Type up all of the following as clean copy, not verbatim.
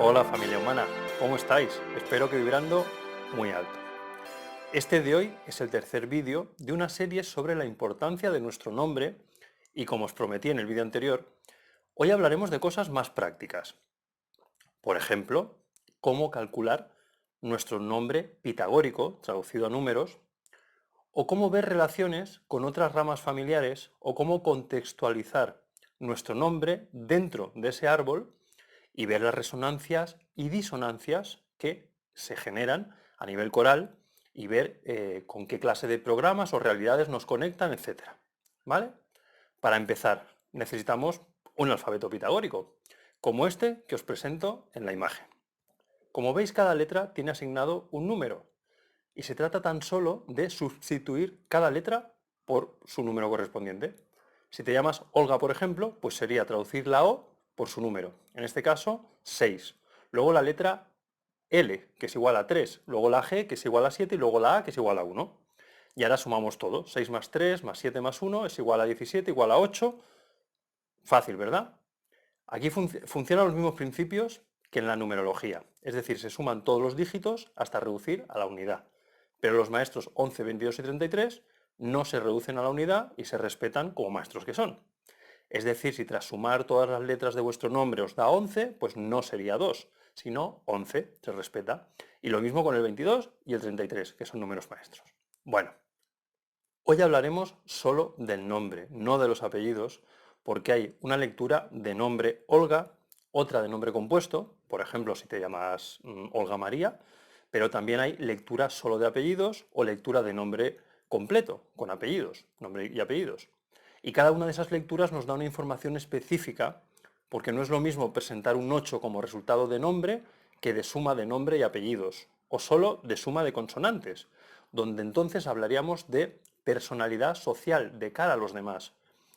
Hola familia humana, ¿cómo estáis? Espero que vibrando muy alto. Este de hoy es el tercer vídeo de una serie sobre la importancia de nuestro nombre y como os prometí en el vídeo anterior, hoy hablaremos de cosas más prácticas. Por ejemplo, cómo calcular nuestro nombre pitagórico, traducido a números, o cómo ver relaciones con otras ramas familiares o cómo contextualizar nuestro nombre dentro de ese árbol y ver las resonancias y disonancias que se generan a nivel coral y ver con qué clase de programas o realidades nos conectan, etc. ¿Vale? Para empezar, necesitamos un alfabeto pitagórico, como este que os presento en la imagen. Como veis, cada letra tiene asignado un número y se trata tan solo de sustituir cada letra por su número correspondiente. Si te llamas Olga, por ejemplo, pues sería traducir la O por su número. En este caso, 6. Luego la letra L, que es igual a 3. Luego la G, que es igual a 7. Y luego la A, que es igual a 1. Y ahora sumamos todo. 6 más 3 más 7 más 1 es igual a 17, igual a 8. Fácil, ¿verdad? Aquí funcionan los mismos principios que en la numerología. Es decir, se suman todos los dígitos hasta reducir a la unidad. Pero los maestros 11, 22 y 33 no se reducen a la unidad y se respetan como maestros que son. Es decir, si tras sumar todas las letras de vuestro nombre os da 11, pues no sería 2, sino 11, se respeta. Y lo mismo con el 22 y el 33, que son números maestros. Bueno, hoy hablaremos solo del nombre, no de los apellidos, porque hay una lectura de nombre Olga, otra de nombre compuesto, por ejemplo, si te llamas Olga María, pero también hay lectura solo de apellidos o lectura de nombre completo, con apellidos, nombre y apellidos. Y cada una de esas lecturas nos da una información específica, porque no es lo mismo presentar un 8 como resultado de nombre que de suma de nombre y apellidos, o solo de suma de consonantes, donde entonces hablaríamos de personalidad social de cara a los demás,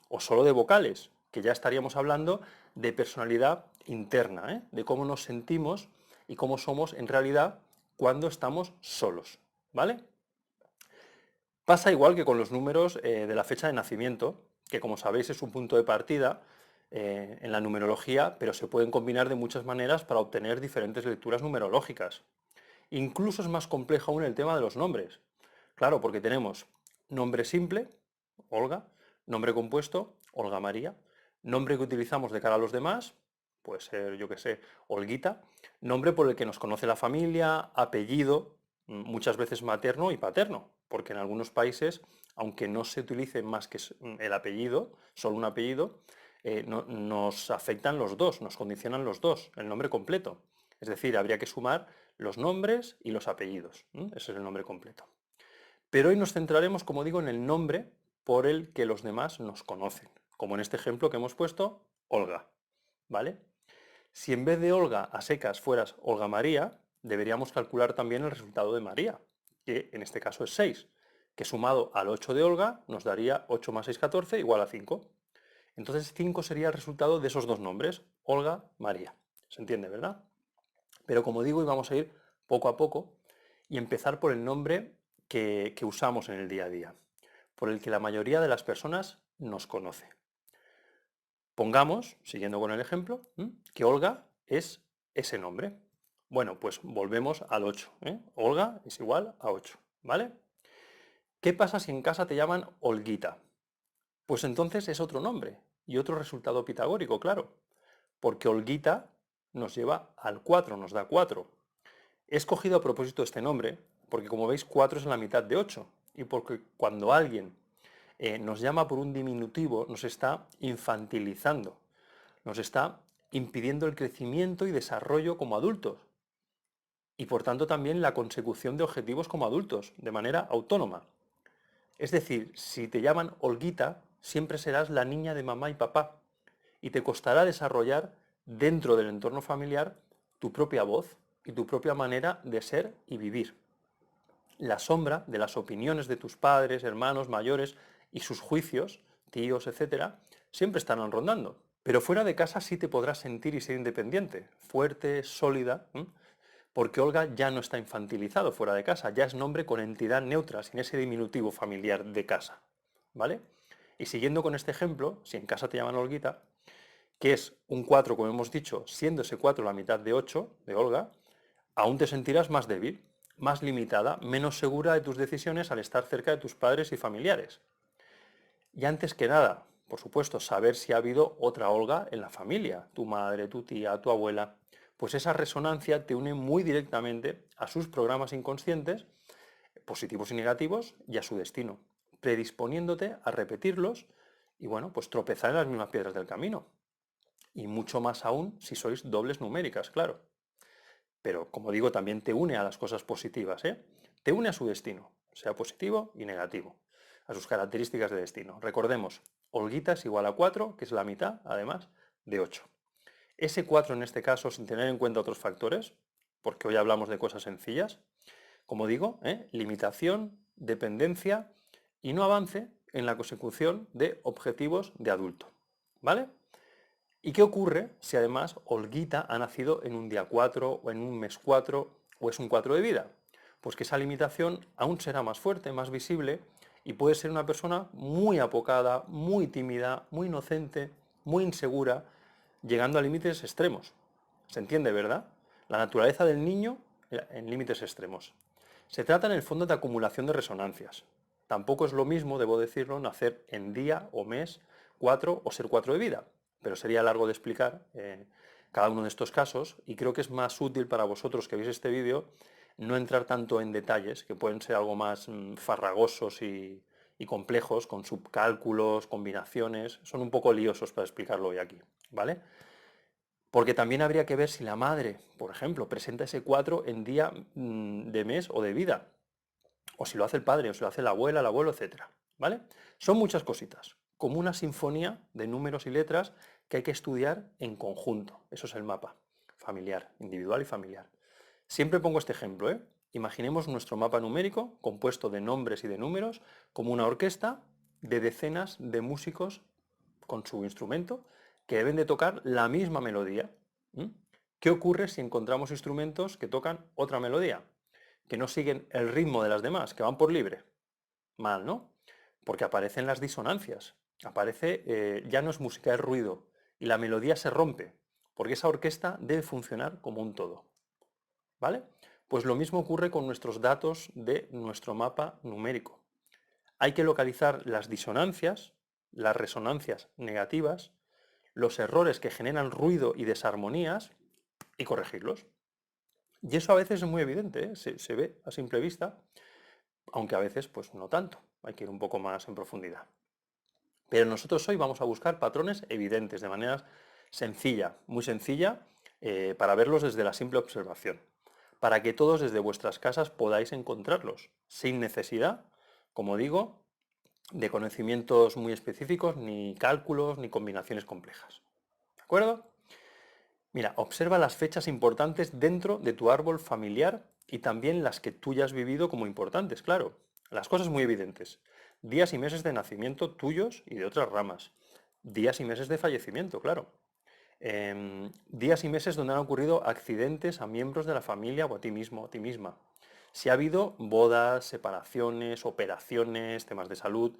o solo de vocales, que ya estaríamos hablando de personalidad interna, de cómo nos sentimos y cómo somos en realidad cuando estamos solos, ¿vale? Pasa igual que con los números de la fecha de nacimiento, que como sabéis es un punto de partida en la numerología, pero se pueden combinar de muchas maneras para obtener diferentes lecturas numerológicas. Incluso es más complejo aún el tema de los nombres. Claro, porque tenemos nombre simple, Olga, nombre compuesto, Olga María, nombre que utilizamos de cara a los demás, puede ser, yo que sé, Olguita, nombre por el que nos conoce la familia, apellido, muchas veces materno y paterno, porque en algunos países, aunque no se utilice más que el apellido, solo un apellido, nos afectan los dos, nos condicionan los dos, el nombre completo. Es decir, habría que sumar los nombres y los apellidos. Ese es el nombre completo. Pero hoy nos centraremos, como digo, en el nombre por el que los demás nos conocen, como en este ejemplo que hemos puesto, Olga. ¿Vale? Si en vez de Olga a secas fueras Olga María, deberíamos calcular también el resultado de María, que en este caso es 6, que sumado al 8 de Olga nos daría 8 más 6, 14, igual a 5. Entonces 5 sería el resultado de esos dos nombres, Olga, María. ¿Se entiende, verdad? Pero como digo, vamos a ir poco a poco y empezar por el nombre que usamos en el día a día, por el que la mayoría de las personas nos conoce. Pongamos, siguiendo con el ejemplo, que Olga es ese nombre. Bueno, pues volvemos al 8. Olga es igual a 8, ¿vale? ¿Qué pasa si en casa te llaman Olguita? Pues entonces es otro nombre y otro resultado pitagórico, claro, porque Olguita nos lleva al 4, nos da 4. He escogido a propósito este nombre porque, como veis, 4 es la mitad de 8 y porque cuando alguien nos llama por un diminutivo nos está infantilizando, nos está impidiendo el crecimiento y desarrollo como adultos y por tanto también la consecución de objetivos como adultos de manera autónoma. Es decir, si te llaman Olguita, siempre serás la niña de mamá y papá y te costará desarrollar dentro del entorno familiar tu propia voz y tu propia manera de ser y vivir. La sombra de las opiniones de tus padres, hermanos, mayores y sus juicios, tíos, etcétera, siempre estarán rondando. Pero fuera de casa sí te podrás sentir y ser independiente, fuerte, sólida, porque Olga ya no está infantilizado fuera de casa, ya es nombre con entidad neutra, sin ese diminutivo familiar de casa, ¿vale? Y siguiendo con este ejemplo, si en casa te llaman Olguita, que es un 4, como hemos dicho, siendo ese 4 la mitad de 8, de Olga, aún te sentirás más débil, más limitada, menos segura de tus decisiones al estar cerca de tus padres y familiares. Y antes que nada, por supuesto, saber si ha habido otra Olga en la familia, tu madre, tu tía, tu abuela, pues esa resonancia te une muy directamente a sus programas inconscientes, positivos y negativos, y a su destino, predisponiéndote a repetirlos y bueno, pues tropezar en las mismas piedras del camino. Y mucho más aún si sois dobles numéricas, claro. Pero como digo, también te une a las cosas positivas, ¿eh? Te une a su destino, sea positivo y negativo, a sus características de destino. Recordemos, Olguita es igual a 4, que es la mitad, además, de 8. Ese 4 en este caso, sin tener en cuenta otros factores, porque hoy hablamos de cosas sencillas, como digo, limitación, dependencia y no avance en la consecución de objetivos de adulto. ¿Vale? ¿Y qué ocurre si además Olguita ha nacido en un día 4 o en un mes 4 o es un 4 de vida? Pues que esa limitación aún será más fuerte, más visible y puede ser una persona muy apocada, muy tímida, muy inocente, muy insegura, llegando a límites extremos. ¿Se entiende, verdad? La naturaleza del niño en límites extremos. Se trata en el fondo de acumulación de resonancias. Tampoco es lo mismo, debo decirlo, nacer en día o mes 4 o ser 4 de vida, pero sería largo de explicar cada uno de estos casos y creo que es más útil para vosotros que veis este vídeo no entrar tanto en detalles, que pueden ser algo más farragosos y complejos, con subcálculos, combinaciones, son un poco liosos para explicarlo hoy aquí, ¿vale? Porque también habría que ver si la madre, por ejemplo, presenta ese 4 en día de mes o de vida, o si lo hace el padre, o si lo hace la abuela, el abuelo, etc. ¿Vale? Son muchas cositas, como una sinfonía de números y letras que hay que estudiar en conjunto. Eso es el mapa familiar, individual y familiar. Siempre pongo este ejemplo, ¿eh? Imaginemos nuestro mapa numérico, compuesto de nombres y de números, como una orquesta de decenas de músicos con su instrumento que deben de tocar la misma melodía. ¿Qué ocurre si encontramos instrumentos que tocan otra melodía? Que no siguen el ritmo de las demás, que van por libre. Mal, ¿no? Porque aparecen las disonancias. Aparece, ya no es música, es ruido. Y la melodía se rompe, porque esa orquesta debe funcionar como un todo. ¿Vale? Pues lo mismo ocurre con nuestros datos de nuestro mapa numérico. Hay que localizar las disonancias, las resonancias negativas, los errores que generan ruido y desarmonías y corregirlos. Y eso a veces es muy evidente, ¿eh? Se ve a simple vista, aunque a veces pues no tanto, hay que ir un poco más en profundidad. Pero nosotros hoy vamos a buscar patrones evidentes, de manera sencilla, muy sencilla, para verlos desde la simple observación, para que todos desde vuestras casas podáis encontrarlos, sin necesidad, como digo, de conocimientos muy específicos, ni cálculos, ni combinaciones complejas. ¿De acuerdo? Mira, observa las fechas importantes dentro de tu árbol familiar y también las que tú ya has vivido como importantes, claro. Las cosas muy evidentes. Días y meses de nacimiento tuyos y de otras ramas. Días y meses de fallecimiento, claro. Días y meses donde han ocurrido accidentes a miembros de la familia o a ti mismo, a ti misma. Si ha habido bodas, separaciones, operaciones, temas de salud,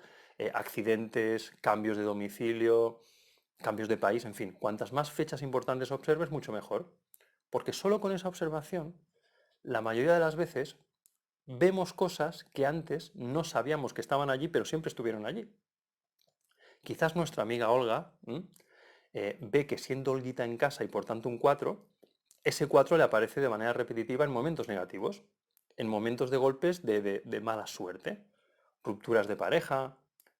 accidentes, cambios de domicilio, cambios de país, en fin, cuantas más fechas importantes observes, mucho mejor. Porque solo con esa observación, la mayoría de las veces, vemos cosas que antes no sabíamos que estaban allí, pero siempre estuvieron allí. Quizás nuestra amiga Olga ve que siendo Olguita en casa y por tanto un 4, ese 4 le aparece de manera repetitiva en momentos negativos, en momentos de golpes de mala suerte, rupturas de pareja,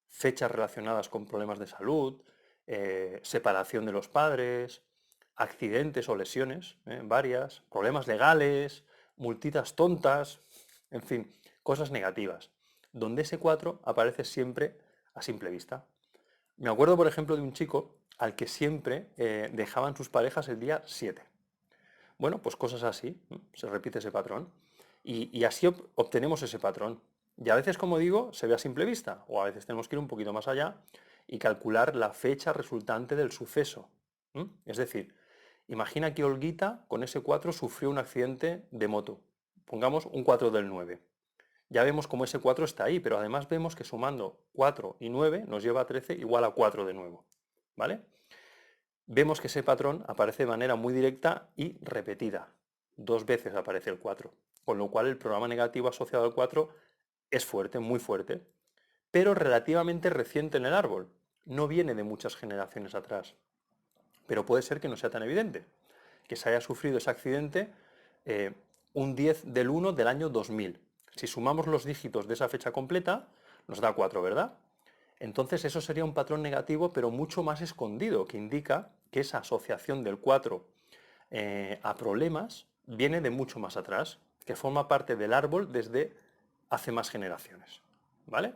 fechas relacionadas con problemas de salud, separación de los padres, accidentes o lesiones, varias, problemas legales, multitas tontas, en fin, cosas negativas, donde ese 4 aparece siempre a simple vista. Me acuerdo, por ejemplo, de un chico al que siempre dejaban sus parejas el día 7. Bueno, pues cosas así, se repite ese patrón. Y así obtenemos ese patrón. Y a veces, como digo, se ve a simple vista, o a veces tenemos que ir un poquito más allá y calcular la fecha resultante del suceso. Es decir, imagina que Olguita con ese 4 sufrió un accidente de moto. Pongamos un 4 del 9. Ya vemos cómo ese 4 está ahí, pero además vemos que sumando 4 y 9 nos lleva a 13 igual a 4 de nuevo. ¿Vale? vemos que ese patrón aparece de manera muy directa y repetida. 2 veces aparece el 4, con lo cual el programa negativo asociado al 4 es fuerte, muy fuerte, pero relativamente reciente en el árbol. No viene de muchas generaciones atrás, pero puede ser que no sea tan evidente, que se haya sufrido ese accidente eh, un 10 del 1 del año 2000. Si sumamos los dígitos de esa fecha completa, nos da 4, ¿verdad? Entonces eso sería un patrón negativo, pero mucho más escondido, que indica que esa asociación del 4 a problemas viene de mucho más atrás, que forma parte del árbol desde hace más generaciones. ¿Vale?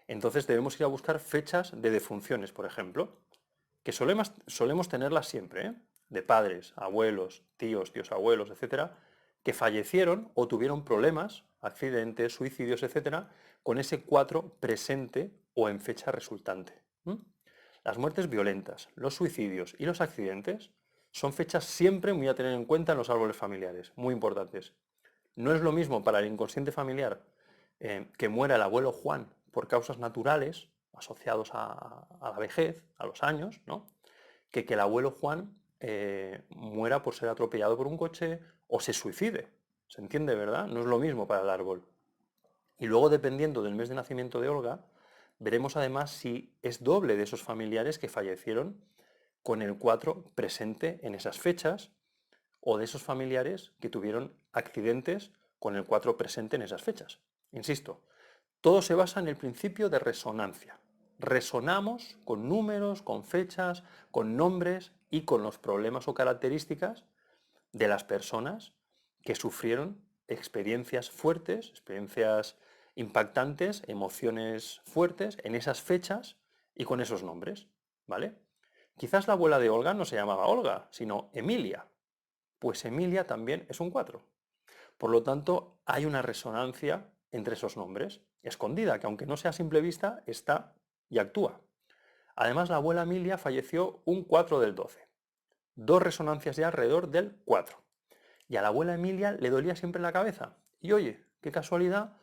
Entonces debemos ir a buscar fechas de defunciones, por ejemplo, que solemos tenerlas siempre, ¿eh? De padres, abuelos, tíos abuelos, etcétera, que fallecieron o tuvieron problemas, accidentes, suicidios, etcétera, con ese 4 presente o en fecha resultante. Las muertes violentas, los suicidios y los accidentes son fechas siempre muy a tener en cuenta en los árboles familiares, muy importantes. No es lo mismo para el inconsciente familiar que muera el abuelo Juan por causas naturales, asociados a la vejez, a los años, ¿no? Que el abuelo Juan muera por ser atropellado por un coche o se suicide. ¿Se entiende, verdad? No es lo mismo para el árbol. Y luego, dependiendo del mes de nacimiento de Olga, veremos además si es doble de esos familiares que fallecieron con el 4 presente en esas fechas o de esos familiares que tuvieron accidentes con el 4 presente en esas fechas. Insisto, todo se basa en el principio de resonancia. Resonamos con números, con fechas, con nombres y con los problemas o características de las personas que sufrieron experiencias fuertes, experiencias impactantes, emociones fuertes en esas fechas y con esos nombres, ¿vale? Quizás la abuela de Olga no se llamaba Olga, sino Emilia. Pues Emilia también es un 4. Por lo tanto, hay una resonancia entre esos nombres, escondida, que aunque no sea a simple vista, está y actúa. Además, la abuela Emilia falleció un 4 del 12. 2 resonancias ya alrededor del 4. Y a la abuela Emilia le dolía siempre la cabeza. Y oye, qué casualidad,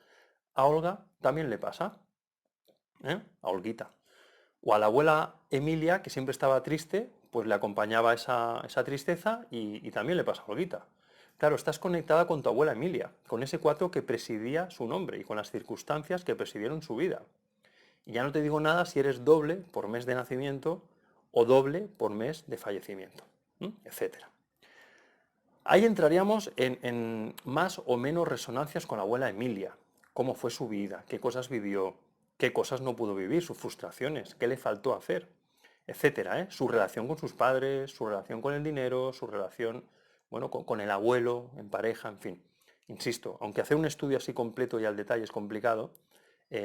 a Olga también le pasa. A Olguita. O a la abuela Emilia, que siempre estaba triste, pues le acompañaba esa tristeza y también le pasa a Olguita. Claro, estás conectada con tu abuela Emilia, con ese 4 que presidía su nombre y con las circunstancias que presidieron su vida. Y ya no te digo nada si eres doble por mes de nacimiento o doble por mes de fallecimiento, etcétera. Ahí entraríamos en más o menos resonancias con la abuela Emilia, cómo fue su vida, qué cosas vivió, qué cosas no pudo vivir, sus frustraciones, qué le faltó hacer, etcétera, ¿eh? Su relación con sus padres, su relación con el dinero, su relación, bueno, con el abuelo, en pareja, en fin. Insisto, aunque hacer un estudio así completo y al detalle es complicado,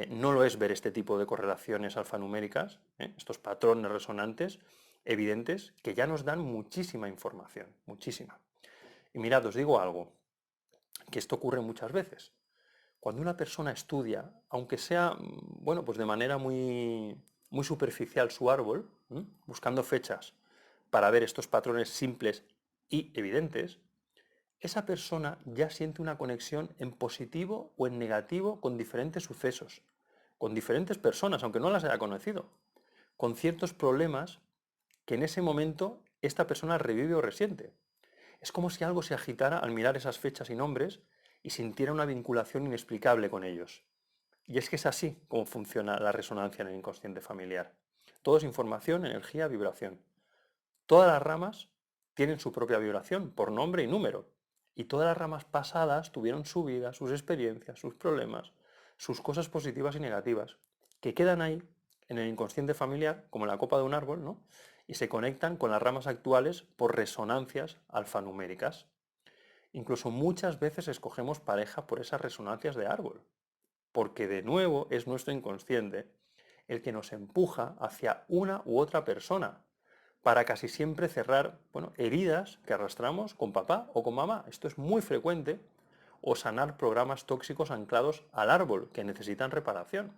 no lo es ver este tipo de correlaciones alfanuméricas, estos patrones resonantes evidentes que ya nos dan muchísima información, muchísima. Y mirad, os digo algo, que esto ocurre muchas veces. Cuando una persona estudia, aunque sea, bueno, pues de manera muy superficial su árbol, buscando fechas para ver estos patrones simples y evidentes, esa persona ya siente una conexión en positivo o en negativo con diferentes sucesos, con diferentes personas, aunque no las haya conocido, con ciertos problemas que en ese momento esta persona revive o resiente. Es como si algo se agitara al mirar esas fechas y nombres y sintiera una vinculación inexplicable con ellos. Y es que es así como funciona la resonancia en el inconsciente familiar. Todo es información, energía, vibración. Todas las ramas tienen su propia vibración por nombre y número. Y todas las ramas pasadas tuvieron su vida, sus experiencias, sus problemas, sus cosas positivas y negativas, que quedan ahí en el inconsciente familiar, como en la copa de un árbol, ¿no? Y se conectan con las ramas actuales por resonancias alfanuméricas. Incluso muchas veces escogemos pareja por esas resonancias de árbol, porque de nuevo es nuestro inconsciente el que nos empuja hacia una u otra persona, para casi siempre cerrar, bueno, heridas que arrastramos con papá o con mamá. Esto es muy frecuente. O sanar programas tóxicos anclados al árbol que necesitan reparación.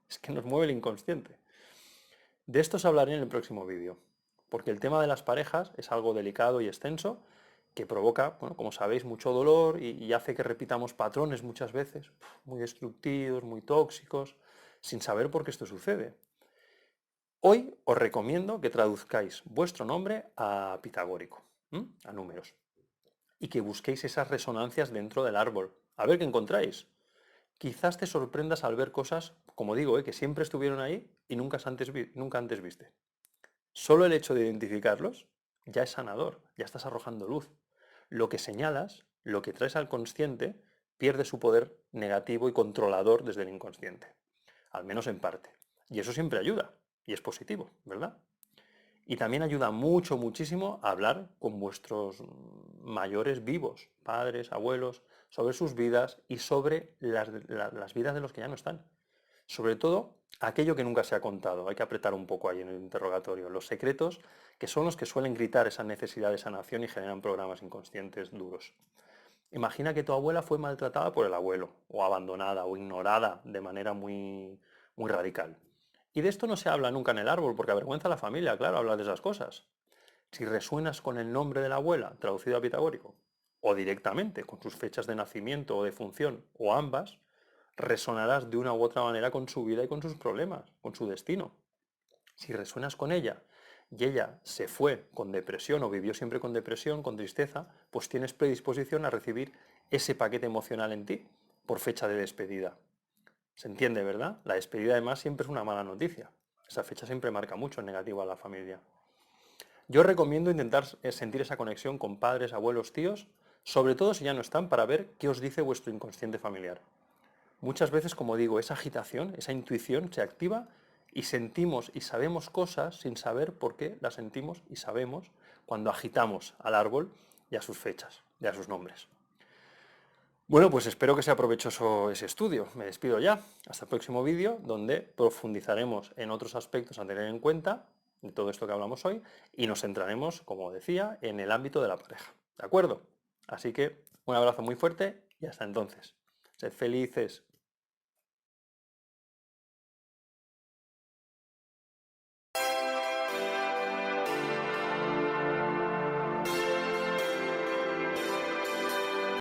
Es que nos mueve el inconsciente. De esto os hablaré en el próximo vídeo, porque el tema de las parejas es algo delicado y extenso que provoca, bueno, como sabéis, mucho dolor y hace que repitamos patrones muchas veces, muy destructivos, muy tóxicos, sin saber por qué esto sucede. Hoy os recomiendo que traduzcáis vuestro nombre a pitagórico, a números, y que busquéis esas resonancias dentro del árbol. A ver qué encontráis. Quizás te sorprendas al ver cosas, como digo, que siempre estuvieron ahí y nunca antes viste. Solo el hecho de identificarlos ya es sanador, ya estás arrojando luz. Lo que señalas, lo que traes al consciente, pierde su poder negativo y controlador desde el inconsciente, al menos en parte. Y eso siempre ayuda, y es positivo, ¿verdad? Y también ayuda mucho, muchísimo a hablar con vuestros mayores vivos, padres, abuelos, sobre sus vidas y sobre las vidas de los que ya no están. Sobre todo, aquello que nunca se ha contado. Hay que apretar un poco ahí en el interrogatorio. Los secretos, que son los que suelen gritar esa necesidad de sanación y generan programas inconscientes duros. Imagina que tu abuela fue maltratada por el abuelo, o abandonada, o ignorada de manera muy radical. Y de esto no se habla nunca en el árbol, porque avergüenza a la familia, claro, hablar de esas cosas. Si resuenas con el nombre de la abuela, traducido a pitagórico, o directamente con sus fechas de nacimiento o de función, o ambas, resonarás de una u otra manera con su vida y con sus problemas, con su destino. Si resuenas con ella y ella se fue con depresión o vivió siempre con depresión, con tristeza, pues tienes predisposición a recibir ese paquete emocional en ti por fecha de despedida. Se entiende, ¿verdad? La despedida además siempre es una mala noticia. Esa fecha siempre marca mucho en negativo a la familia. Yo recomiendo intentar sentir esa conexión con padres, abuelos, tíos, sobre todo si ya no están, para ver qué os dice vuestro inconsciente familiar. Muchas veces, como digo, esa agitación, esa intuición se activa y sentimos y sabemos cosas sin saber por qué las sentimos y sabemos cuando agitamos al árbol y a sus fechas y a sus nombres. Bueno, pues espero que sea provechoso ese estudio. Me despido ya. Hasta el próximo vídeo, donde profundizaremos en otros aspectos a tener en cuenta de todo esto que hablamos hoy y nos centraremos, como decía, en el ámbito de la pareja. ¿De acuerdo? Así que un abrazo muy fuerte y hasta entonces. Sed felices.